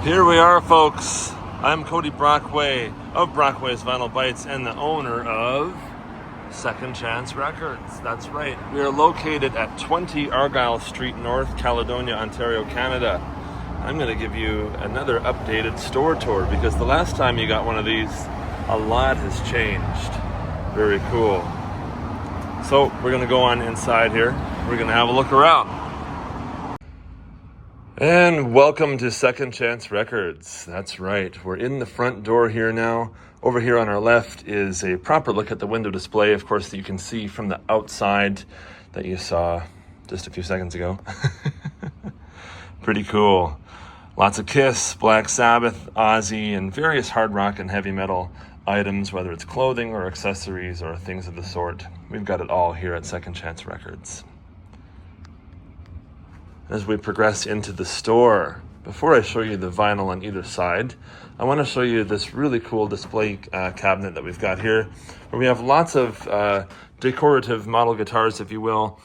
Here we are, folks. I'm Cody Brockway of Brockway's Vinyl Bites and the owner of Second Chance Records. That's right. We are located at 20 Argyle St N, Caledonia, Ontario, Canada. I'm going to give you another updated store tour because the last time you got one of these, a lot has changed. Very cool. So we're going to go on inside here. We're going to have a look around. And welcome to Second Chance Records. That's right. We're in the front door here now. Over here on our left is a proper look at the window display, of course, that you can see from the outside that you saw just a few seconds ago. Pretty cool. Lots of Kiss, Black Sabbath, Ozzy, and various hard rock and heavy metal items, whether it's clothing or accessories or things of the sort. We've got it all here at Second Chance Records. As we progress into the store, before I show you the vinyl on either side, I want to show you this really cool display cabinet that we've got here, where we have lots of decorative model guitars, if you will.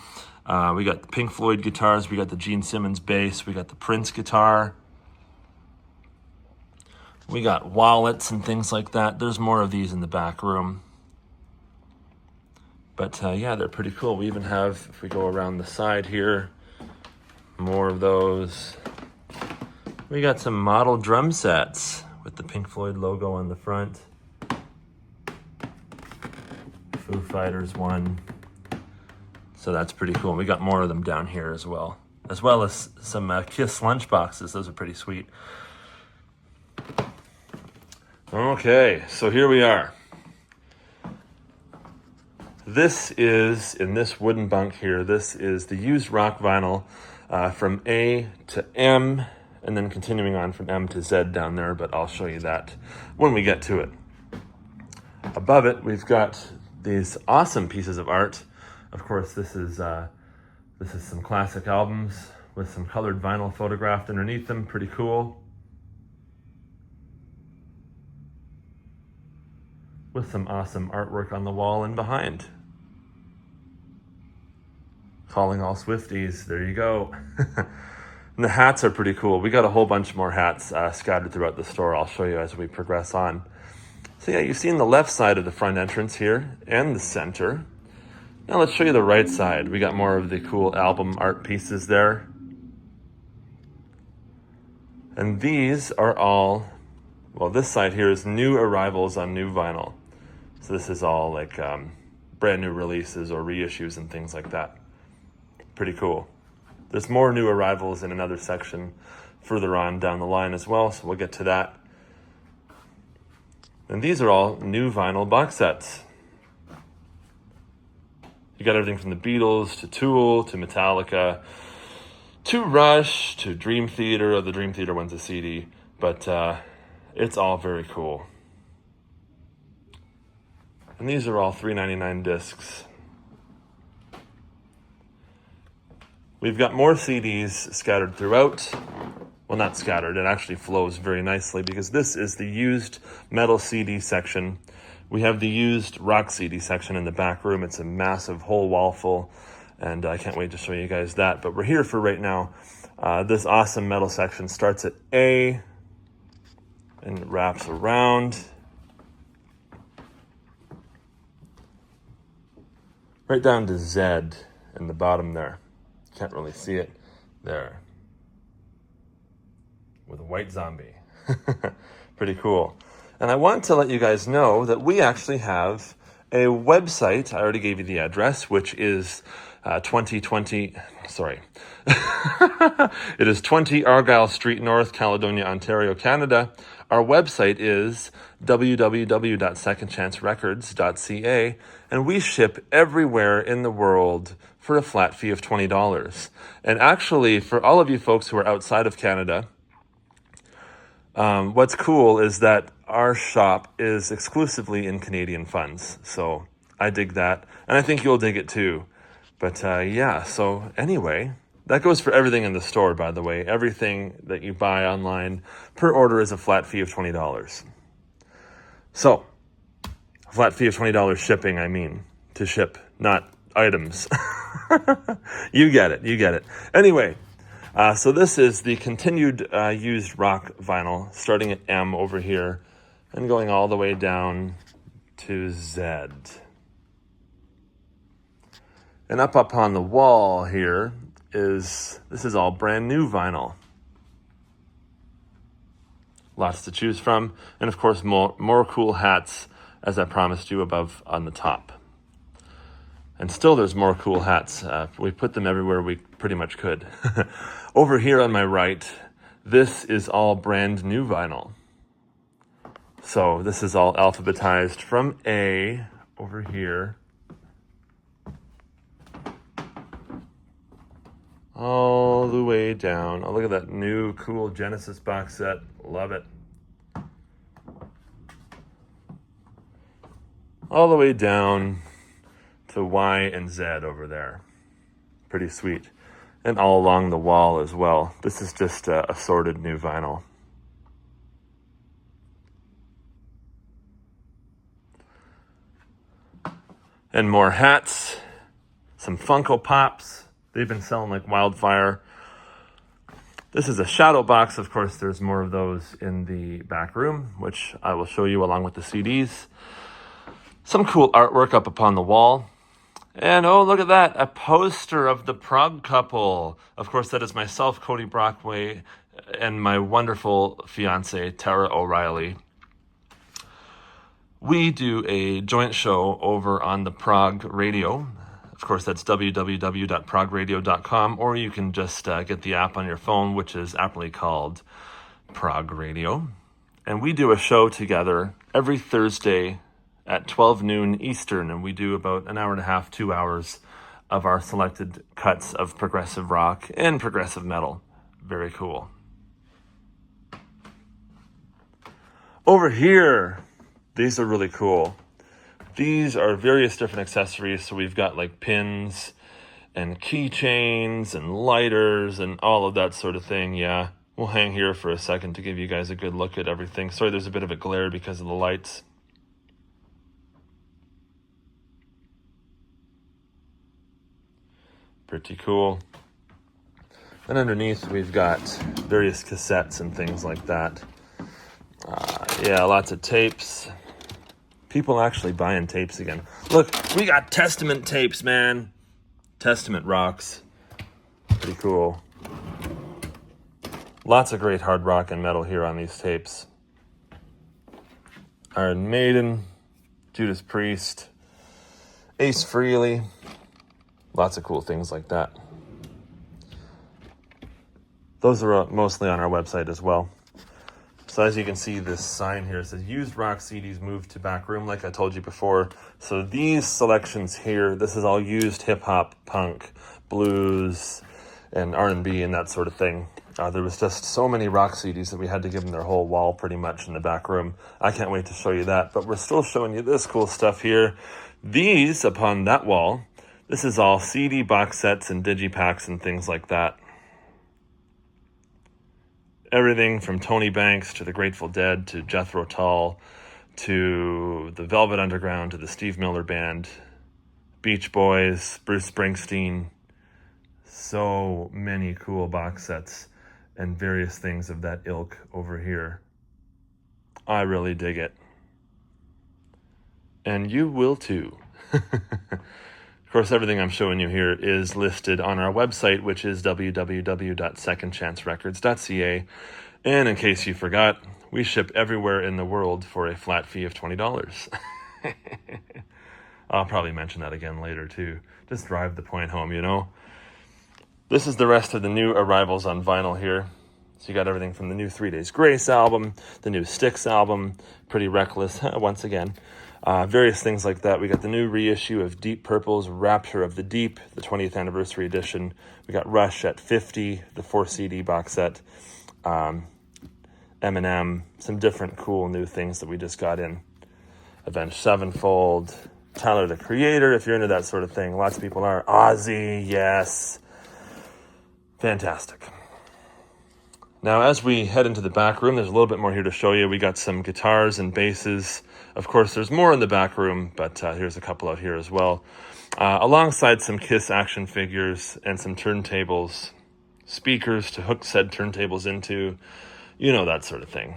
We got the Pink Floyd guitars, we got the Gene Simmons bass, we got the Prince guitar. We got wallets and things like that. There's more of these in the back room. But yeah, they're pretty cool. We even have, if we go around the side here, more of those. We got some model drum sets with the Pink Floyd logo on the front. Foo Fighters one. So that's pretty cool. We got more of them down here as well as some Kiss lunch boxes. Those are pretty sweet. Okay, so here we are. This is, in this wooden bunk here, this is the used rock vinyl from A to M, and then continuing on from M to Z down there, but I'll show you that when we get to it. Above it, we've got these awesome pieces of art. Of course, this is some classic albums with some colored vinyl photographed underneath them. Pretty cool. With some awesome artwork on the wall and behind. Calling all Swifties, there you go. And the hats are pretty cool. We got a whole bunch more hats scattered throughout the store. I'll show you as we progress on. So yeah, you've seen the left side of the front entrance here and the center. Now let's show you the right side. We got more of the cool album art pieces there. And these are all, well, this side here is new arrivals on new vinyl. So this is all like brand new releases or reissues and things like that. Pretty cool. There's more new arrivals in another section further on down the line as well, so we'll get to that. And these are all new vinyl box sets. You got everything from the Beatles to Tool to Metallica to Rush to Dream Theater. The Dream Theater one's a CD, but it's all very cool. And these are all $3.99 discs. We've got more CDs scattered throughout. Well, not scattered, it actually flows very nicely because this is the used metal CD section. We have the used rock CD section in the back room. It's a massive whole wall full, and I can't wait to show you guys that. But we're here for right now. This awesome metal section starts at A and it wraps around. Right down to Z in the bottom there. Can't really see it there. With a white zombie. Pretty cool. And I want to let you guys know that we actually have a website. I already gave you the address, which is 2020, sorry. It is 20 Argyle St N, Caledonia, Ontario, Canada. Our website is www.secondchancerecords.ca, and we ship everywhere in the world for a flat fee of $20. And actually, for all of you folks who are outside of Canada, what's cool is that our shop is exclusively in Canadian funds. So I dig that, and I think you'll dig it too. But yeah, so anyway, that goes for everything in the store, by the way. Everything that you buy online per order is a flat fee of $20. So, a flat fee of $20 shipping, I mean, to ship, not items. You get it. Anyway, So this is the continued used rock vinyl, starting at M over here and going all the way down to Z. And up on the wall here this is all brand new vinyl. Lots to choose from. And of course, more cool hats, as I promised you, above on the top. And still there's more cool hats. We put them everywhere we pretty much could. Over here on my right, this is all brand new vinyl. So this is all alphabetized from A over here all the way down. Oh, look at that new cool Genesis box set. Love it. All the way down to Y and Z over there. Pretty sweet. And all along the wall as well. This is just assorted new vinyl. And more hats. Some Funko Pops. They've been selling like wildfire. This is a shadow box. Of course, there's more of those in the back room, which I will show you along with the CDs. Some cool artwork up upon the wall. And oh, look at that, a poster of the Prague couple. Of course, that is myself, Cody Brockway, and my wonderful fiance, Tara O'Reilly. We do a joint show over on the Prague Radio. Of course, that's www.pragueradio.com, or you can just get the app on your phone, which is aptly called Prague Radio. And we do a show together every Thursday at 12 noon Eastern, and we do about an hour and a half, 2 hours of our selected cuts of progressive rock and progressive metal. Very cool. Over here, these are really cool. These are various different accessories. So we've got like pins and keychains and lighters and all of that sort of thing. Yeah, we'll hang here for a second to give you guys a good look at everything. Sorry, there's a bit of a glare because of the lights. Pretty cool. And underneath we've got various cassettes and things like that. Yeah, lots of tapes. People actually buying tapes again. Look, we got Testament tapes, man. Testament rocks. Pretty cool. Lots of great hard rock and metal here on these tapes. Iron Maiden, Judas Priest, Ace Frehley. Lots of cool things like that. Those are mostly on our website as well. So as you can see, this sign here says used rock CDs moved to back room, like I told you before. So these selections here, this is all used hip hop, punk, blues, and R&B and that sort of thing. There was just so many rock CDs that we had to give them their whole wall pretty much in the back room. I can't wait to show you that, but we're still showing you this cool stuff here. These upon that wall, this is all CD box sets and digipacks and things like that. Everything from Tony Banks to the Grateful Dead to Jethro Tull to the Velvet Underground to the Steve Miller Band, Beach Boys, Bruce Springsteen. So many cool box sets and various things of that ilk over here. I really dig it. And you will too. Of course, everything I'm showing you here is listed on our website, which is www.secondchancerecords.ca. And in case you forgot, we ship everywhere in the world for a flat fee of $20. I'll probably mention that again later, too. Just drive the point home, you know? This is the rest of the new arrivals on vinyl here. So you got everything from the new 3 Days Grace album, the new Styx album, Pretty Reckless, once again. Various things like that. We got the new reissue of Deep Purple's Rapture of the Deep, the 20th anniversary edition. We got Rush at 50, the 4 CD box set. Eminem, some different cool new things that we just got in. Avenged Sevenfold, Tyler the Creator, if you're into that sort of thing. Lots of people are. Ozzy, yes. Fantastic. Now, as we head into the back room, there's a little bit more here to show you. We got some guitars and basses. Of course, there's more in the back room, but here's a couple out here as well. Alongside some Kiss action figures and some turntables. speakers to hook said turntables into, you know, that sort of thing.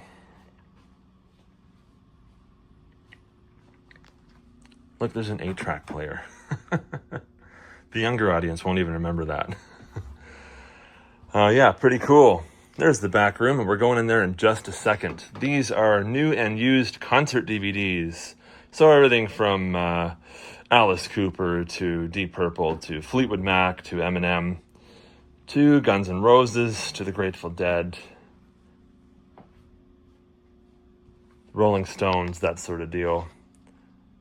Look, there's an 8-track player. The younger audience won't even remember that. Yeah, pretty cool. There's the back room, and we're going in there in just a second. These are new and used concert DVDs. So everything from Alice Cooper to Deep Purple to Fleetwood Mac to Eminem to Guns N' Roses to the Grateful Dead, Rolling Stones, that sort of deal.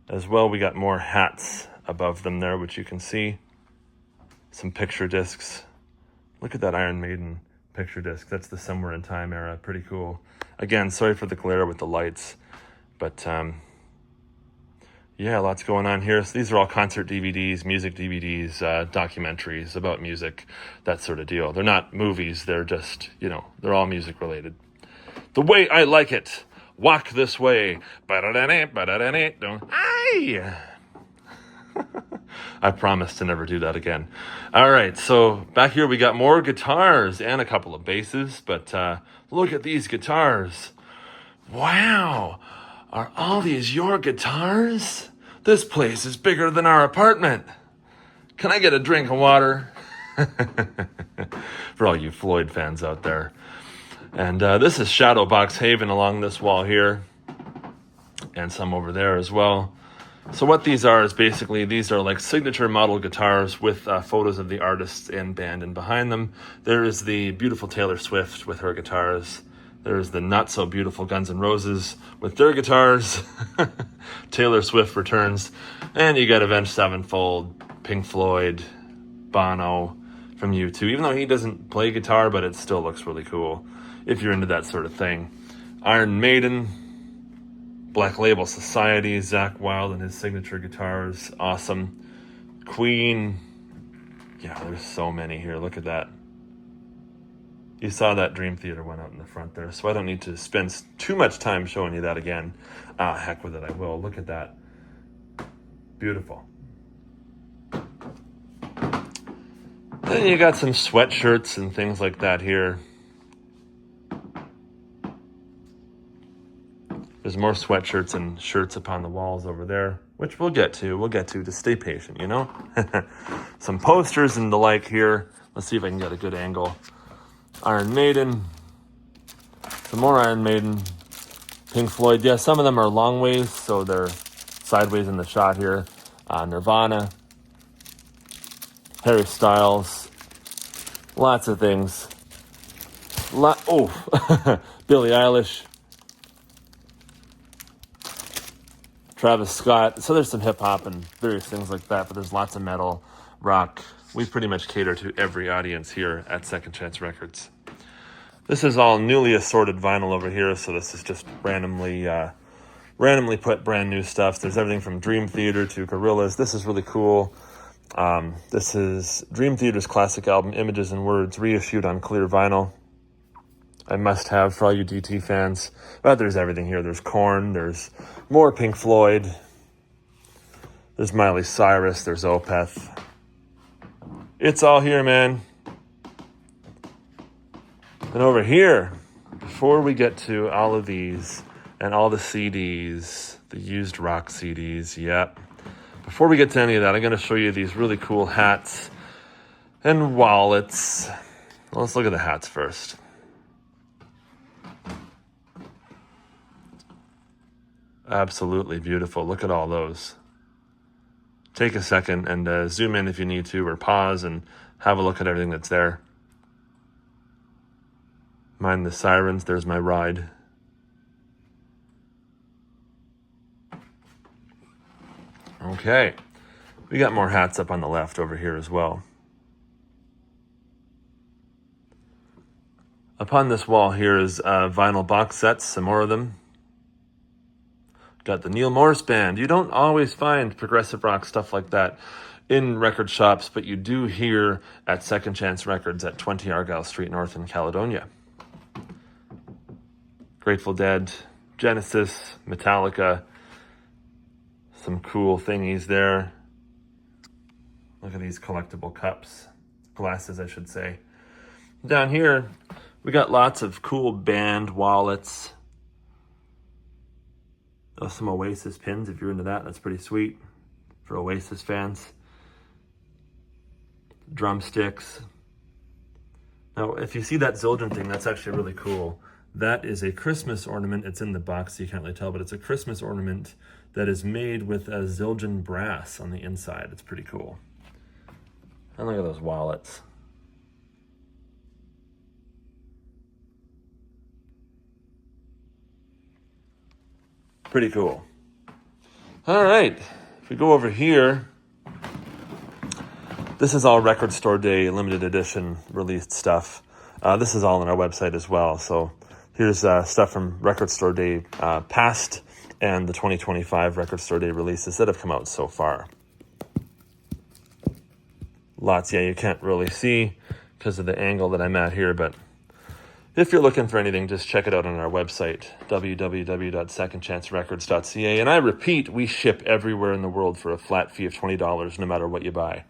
As well, we got more hats above them there, which you can see. Some picture discs. Look at that Iron Maiden picture disc. That's the Somewhere in Time era. Pretty cool. Again, sorry for the glare with the lights. But, yeah, lots going on here. So these are all concert DVDs, music DVDs, documentaries about music, that sort of deal. They're not movies. They're just, you know, they're all music related. The Way I Like It. Walk This Way. Aye. I promise to never do that again. All right, so back here we got more guitars and a couple of basses, but look at these guitars. Wow, are all these your guitars? This place is bigger than our apartment. Can I get a drink of water? For all you Floyd fans out there. And this is Shadowbox Haven along this wall here, and some over there as well. So what these are is basically, these are like signature model guitars with photos of the artists and band in behind them. There is the beautiful Taylor Swift with her guitars. There's the not so beautiful Guns N' Roses with their guitars. Taylor Swift returns. And you got Avenged Sevenfold, Pink Floyd, Bono from U2. Even though he doesn't play guitar, but it still looks really cool if you're into that sort of thing. Iron Maiden, Black Label Society, Zakk Wylde and his signature guitars, awesome. Queen, yeah, there's so many here. Look at that. You saw that Dream Theater one out in the front there, so I don't need to spend too much time showing you that again. Heck with it, I will. Look at that. Beautiful. Then you got some sweatshirts and things like that here. There's more sweatshirts and shirts upon the walls over there, which we'll get to. Just stay patient, you know? Some posters and the like here. Let's see if I can get a good angle. Iron Maiden. Some more Iron Maiden. Pink Floyd. Yeah, some of them are long ways, so they're sideways in the shot here. Nirvana. Harry Styles. Lots of things. Billie Eilish. Travis Scott. So there's some hip-hop and various things like that, but there's lots of metal, rock. We pretty much cater to every audience here at Second Chance Records. This is all newly assorted vinyl over here, so this is just randomly put brand new stuff. There's everything from Dream Theater to Gorillaz. This is really cool. This is Dream Theater's classic album, Images and Words, reissued on clear vinyl. I must have for all you DT fans. But there's everything here. There's Korn. There's more Pink Floyd. There's Miley Cyrus. There's Opeth. It's all here, man. And over here, before we get to all of these and all the CDs, the used rock CDs, yep. Before we get to any of that, I'm going to show you these really cool hats and wallets. Let's look at the hats first. Absolutely beautiful. Look at all those. Take a second and zoom in if you need to, or pause and have a look at everything that's there. Mind the sirens. There's my ride. Okay. We got more hats up on the left over here as well. Upon this wall here is vinyl box sets, some more of them. Got the Neil Morris Band. You don't always find progressive rock stuff like that in record shops, but you do here at Second Chance Records at 20 Argyle Street North in Caledonia. Grateful Dead, Genesis, Metallica, some cool thingies there. Look at these collectible cups, glasses I should say. Down here, we got lots of cool band wallets. Oh, some Oasis pins, if you're into that. That's pretty sweet for Oasis fans. Drumsticks. Now, if you see that Zildjian thing, that's actually really cool. That is a Christmas ornament. It's in the box, so you can't really tell, but it's a Christmas ornament that is made with a Zildjian brass on the inside. It's pretty cool. And look at those wallets. Pretty cool. All right, if we go over here, this is all Record Store Day limited edition released stuff. This is all on our website as well. So here's stuff from Record Store Day past and the 2025 Record Store Day releases that have come out so far. Lots, yeah, you can't really see because of the angle that I'm at here, but if you're looking for anything, just check it out on our website, www.secondchancerecords.ca. And I repeat, we ship everywhere in the world for a flat fee of $20, no matter what you buy.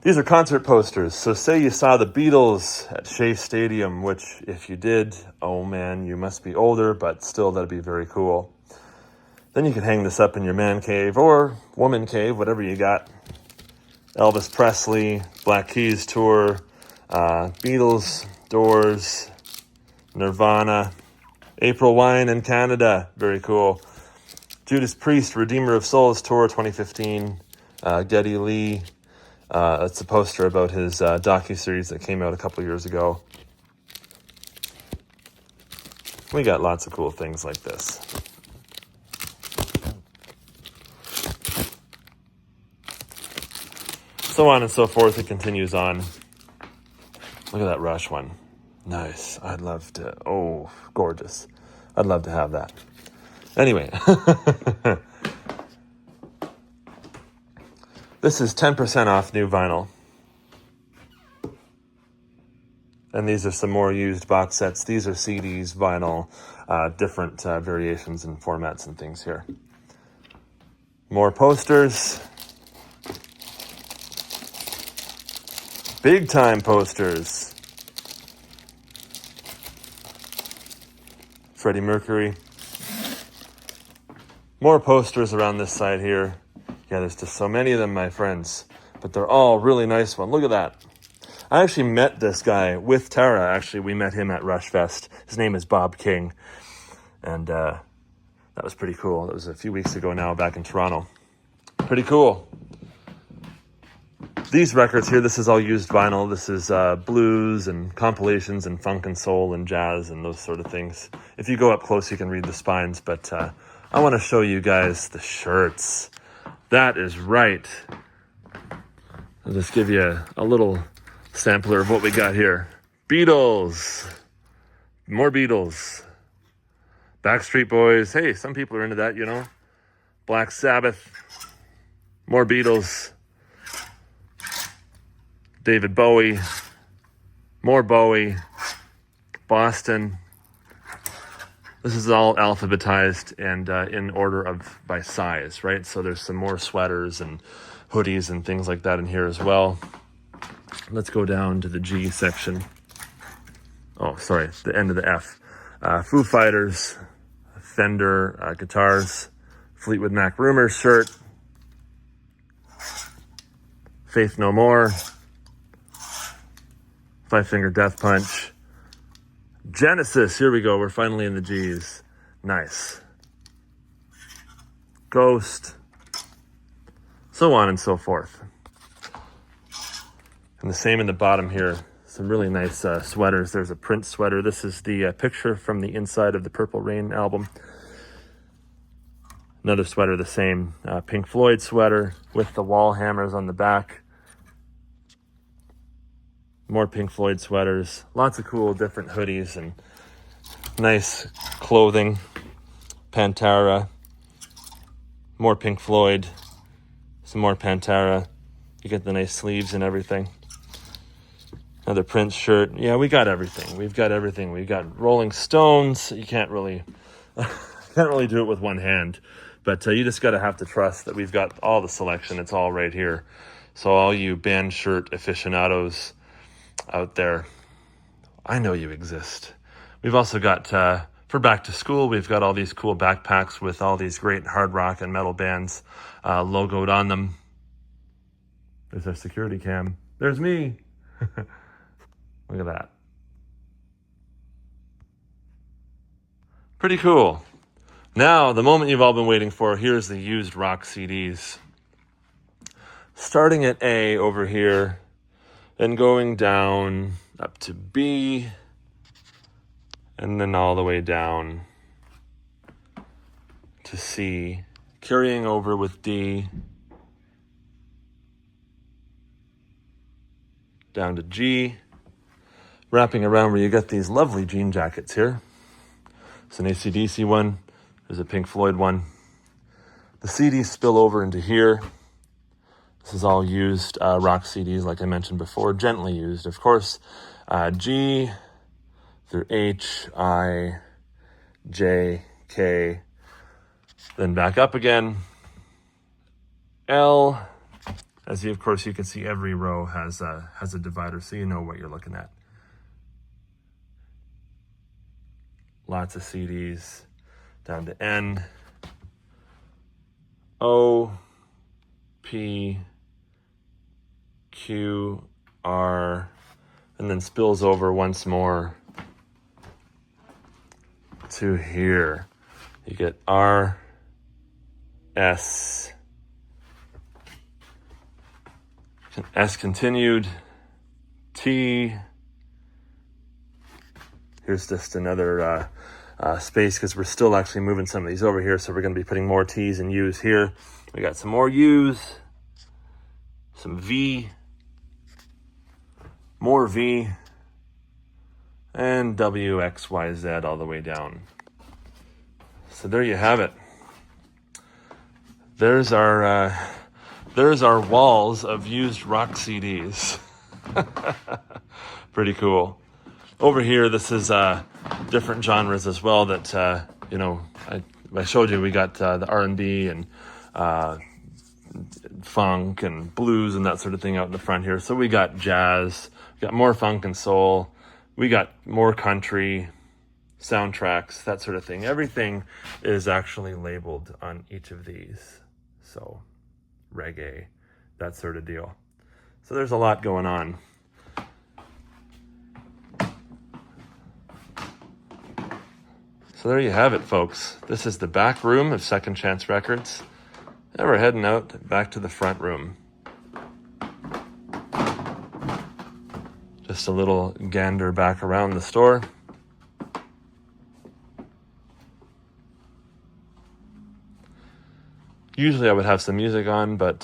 These are concert posters. So say you saw the Beatles at Shea Stadium, which if you did, oh man, you must be older, but still that'd be very cool. Then you can hang this up in your man cave or woman cave, whatever you got. Elvis Presley, Black Keys tour, Beatles, Doors, Nirvana, April Wine in Canada, very cool. Judas Priest, Redeemer of Souls tour 2015, Geddy Lee. It's a poster about his docuseries that came out a couple years ago. We got lots of cool things like this. So on and so forth, it continues on. Look at that Rush one. Nice. I'd love to, oh, gorgeous. I'd love to have that. Anyway. This is 10% off new vinyl. And these are some more used box sets. These are CDs, vinyl, different variations and formats and things here. More posters. Big time posters. Freddie Mercury. More posters around this side here. Yeah, there's just so many of them, my friends. But they're all really nice ones. Look at that. I actually met this guy with Tara. Actually, we met him at Rush Fest. His name is Bob King. And that was pretty cool. That was a few weeks ago now, back in Toronto. Pretty cool. These records here, this is all used vinyl. This is blues and compilations and funk and soul and jazz and those sort of things. If you go up close, you can read the spines. But I want to show you guys the shirts. That is right. I'll just give you a little sampler of what we got here. Beatles. More Beatles. Backstreet Boys. Hey, some people are into that, you know. Black Sabbath. More Beatles. David Bowie. More Bowie. Boston. This is all alphabetized and in order of by size, right? So there's some more sweaters and hoodies and things like that in here as well. Let's go down to the G section. Oh, sorry, the end of the F. Foo Fighters, Fender guitars, Fleetwood Mac Rumors shirt, Faith No More, Five Finger Death Punch, Genesis, here we go. We're finally in the G's. Nice. Ghost. So on and so forth. And the same in the bottom here. Some really nice sweaters. There's a Prince sweater. This is the picture from the inside of the Purple Rain album. Another sweater, the same. Pink Floyd sweater with the wall hammers on the back. More Pink Floyd sweaters. Lots of cool different hoodies and nice clothing. Pantera. More Pink Floyd. Some more Pantera. You get the nice sleeves and everything. Another Prince shirt. Yeah, we got everything. We've got everything. We've got Rolling Stones. You can't really do it with one hand. But you just got to have to trust that we've got all the selection. It's all right here. So all you band shirt aficionados, out there, I know you exist. We've also got, for back to school, we've got all these cool backpacks with all these great hard rock and metal bands logoed on them. There's our security cam. There's me. Look at that. Pretty cool. Now, the moment you've all been waiting for, here's the used rock CDs. Starting at A over here, and going down up to B, and then all the way down to C, carrying over with D, down to G, wrapping around where you get these lovely jean jackets here. It's an AC/DC one. There's a Pink Floyd one. The CDs spill over into here. This is all used rock CDs, like I mentioned before, gently used, of course. G through H, I, J, K, then back up again. L, as you, of course, you can see every row has a divider, so you know what you're looking at. Lots of CDs. Down to N, O, P, Q, R, and then spills over once more to here. You get R, S, S continued, T. Here's just another space because we're still actually moving some of these over here, so we're going to be putting more T's and U's here. We got some more U's, some V, more V, and W, X, Y, Z all the way down. So there you have it. There's our walls of used rock CDs. Pretty cool. Over here, this is different genres as well that, I showed you. We got the R&B and funk and blues and that sort of thing out in the front here. So we got jazz, we got more funk and soul, we got more country, soundtracks, that sort of thing. Everything is actually labeled on each of these. So reggae, that sort of deal. So there's a lot going on. So there you have it, folks. This is the back room of Second Chance Records. And we're heading out back to the front room. Just a little gander back around the store. Usually I would have some music on, but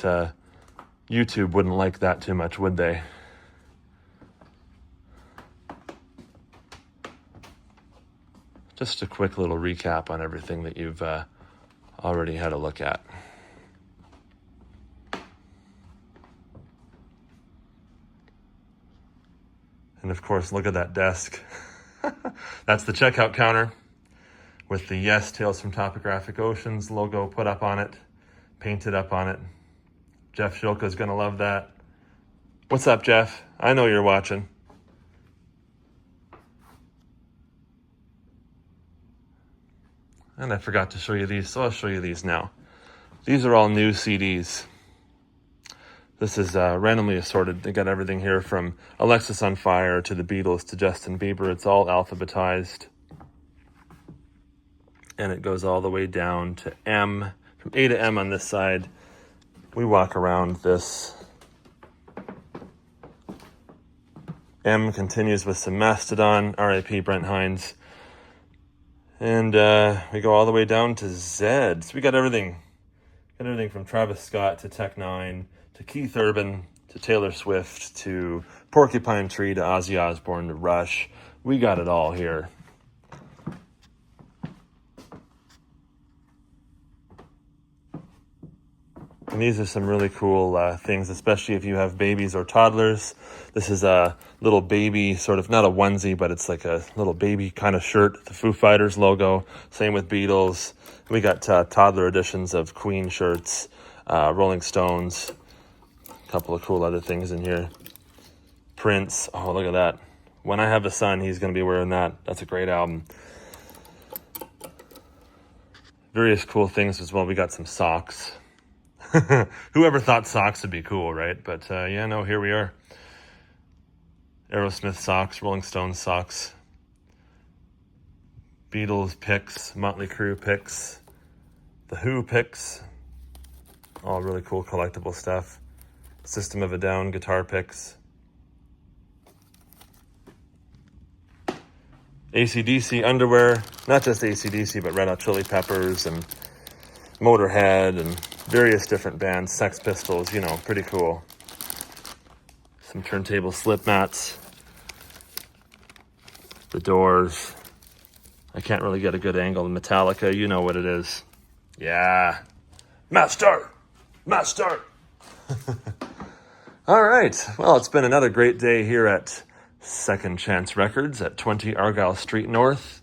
YouTube wouldn't like that too much, would they? Just a quick little recap on everything that you've already had a look at. And of course, look at that desk. That's the checkout counter with the Yes Tales from Topographic Oceans logo put up on it, painted up on it. Jeff Shilka's gonna love that. What's up, Jeff? I know you're watching. And I forgot to show you these, so I'll show you these now. These are all new CDs. This is randomly assorted. They got everything here from Alexis on Fire to the Beatles to Justin Bieber. It's all alphabetized. And it goes all the way down to M. From A to M on this side. We walk around this. M continues with some Mastodon, R.I.P. Brent Hines. And we go all the way down to Z. So we got everything. Got everything from Travis Scott to Tech Nine to Keith Urban to Taylor Swift to Porcupine Tree to Ozzy Osbourne to Rush. We got it all here. And these are some really cool things, especially if you have babies or toddlers. This is a little baby, sort of, not a onesie, but it's like a little baby kind of shirt, the Foo Fighters logo. Same with Beatles. We got toddler editions of Queen shirts, Rolling Stones, a couple of cool other things in here. Prince. Oh, look at that. When I Have a Son, he's going to be wearing that. That's a great album. Various cool things as well. We got some socks. Whoever thought socks would be cool, right? But yeah, no, here we are. Aerosmith socks, Rolling Stones socks, Beatles picks, Motley Crue picks, The Who picks. All really cool collectible stuff. System of a Down guitar picks. AC/DC underwear, not just AC/DC, but Red Hot Chili Peppers and Motorhead and various different bands, Sex Pistols, you know, pretty cool. Some turntable slip mats. The Doors. I can't really get a good angle. Metallica, you know what it is. Yeah. Master! Master! All right. Well, it's been another great day here at Second Chance Records at 20 Argyle Street North,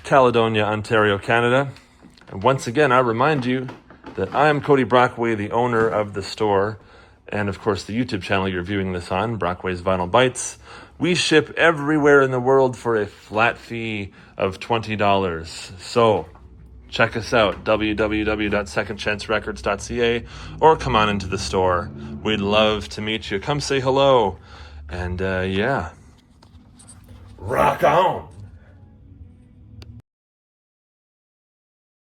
Caledonia, Ontario, Canada. And once again, I remind you that I am Cody Brockway, the owner of the store, and of course the YouTube channel you're viewing this on, Brockway's Vinyl Bites. We ship everywhere in the world for a flat fee of $20. So check us out, www.secondchancerecords.ca, or come on into the store. We'd love to meet you. Come say hello. And yeah, rock on.